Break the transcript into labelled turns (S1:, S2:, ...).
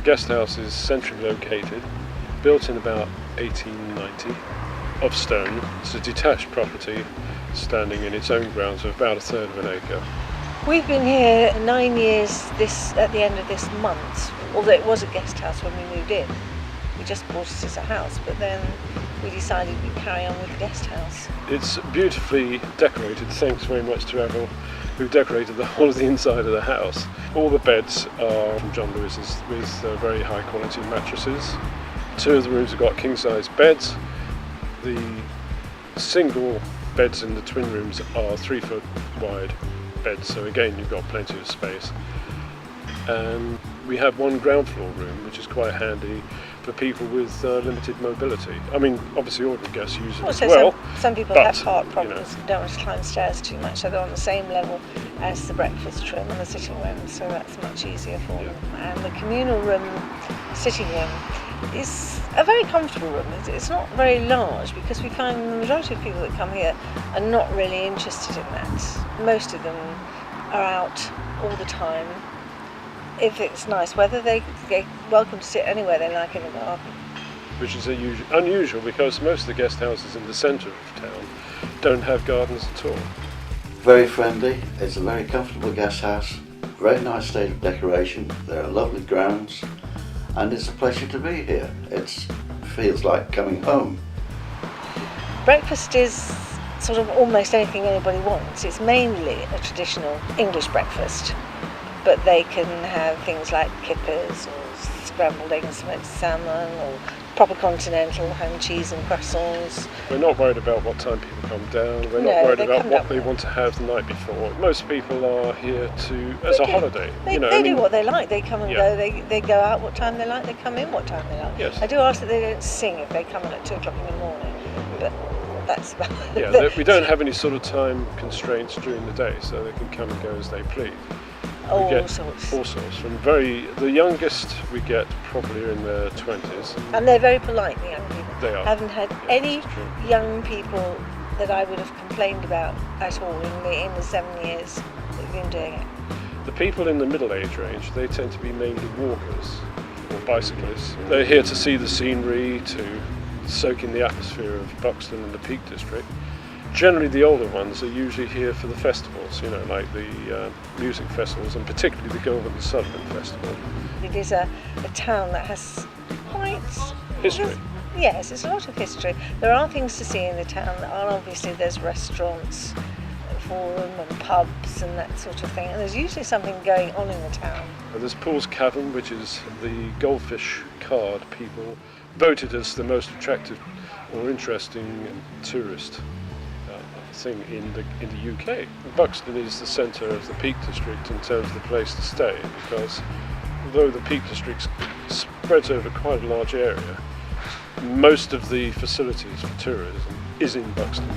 S1: guest house is centrally located, built in about 1890, of stone. It's a detached property standing in its own grounds of about a third of an acre.
S2: We've been here 9 years at the end of this month, although it was a guest house when we moved in. We just bought it as a house, but then we decided we'd carry on with the guest house.
S1: It's beautifully decorated, thanks very much to everyone who decorated the whole of the inside of the house. All the beds are from John Lewis's with very high quality mattresses. 2 of the rooms have got king size beds. The single beds in the twin rooms are 3 foot wide beds, so again you've got plenty of space. And we have one ground floor room which is quite handy for people with limited mobility. I mean, obviously ordinary guests use it as well.
S2: Some people have heart problems, don't want to climb stairs too much, so they're on the same level as the breakfast room and the sitting room, so that's much easier for them. And the communal room, sitting room, is a very comfortable room. It's not very large because we find the majority of people that come here are not really interested in that. Most of them are out all the time. If it's nice weather, they're welcome to sit anywhere they like in the garden.
S1: Which is unusual because most of the guest houses in the centre of town don't have gardens at all.
S3: Very friendly, it's a very comfortable guest house, very nice state of decoration, there are lovely grounds, and it's a pleasure to be here. It feels like coming home.
S2: Breakfast is sort of almost anything anybody wants. It's mainly a traditional English breakfast, but they can have things like kippers or scrambled eggs and smoked salmon or proper continental ham, cheese and croissants.
S1: We're not worried about what time people come down. We're not worried about what they want to have the night before. Most people are here as a holiday.
S2: They do what they like. They come and go. They go out what time they like. They come in what time they like.
S1: Yes.
S2: I do ask that they don't sing if they come in at 2 o'clock in the morning, but that's about it.
S1: Yeah, we don't have any sort of time constraints during the day, so they can come and go as they please.
S2: All sorts.
S1: From the youngest we get probably are in their 20s.
S2: And they're very polite, the young people.
S1: They are.
S2: I haven't had any young people that I would have complained about at all in the 7 years that we've been doing it.
S1: The people in the middle age range, they tend to be mainly walkers or bicyclists. They're here to see the scenery, to soak in the atmosphere of Buxton and the Peak District. Generally the older ones are usually here for the festivals, like the music festivals, and particularly the Gilbert and Sullivan Festival.
S2: It is a town that has quite...
S1: history.
S2: Yes, it's a lot of history. There are things to see in the town. Obviously there's restaurants for them and pubs and that sort of thing, and there's usually something going on in the town.
S1: There's Paul's Cavern, which is the goldfish card people voted as the most attractive or interesting tourist thing in the UK. Buxton is the centre of the Peak District in terms of the place to stay, because although the Peak District spreads over quite a large area, most of the facilities for tourism is in Buxton.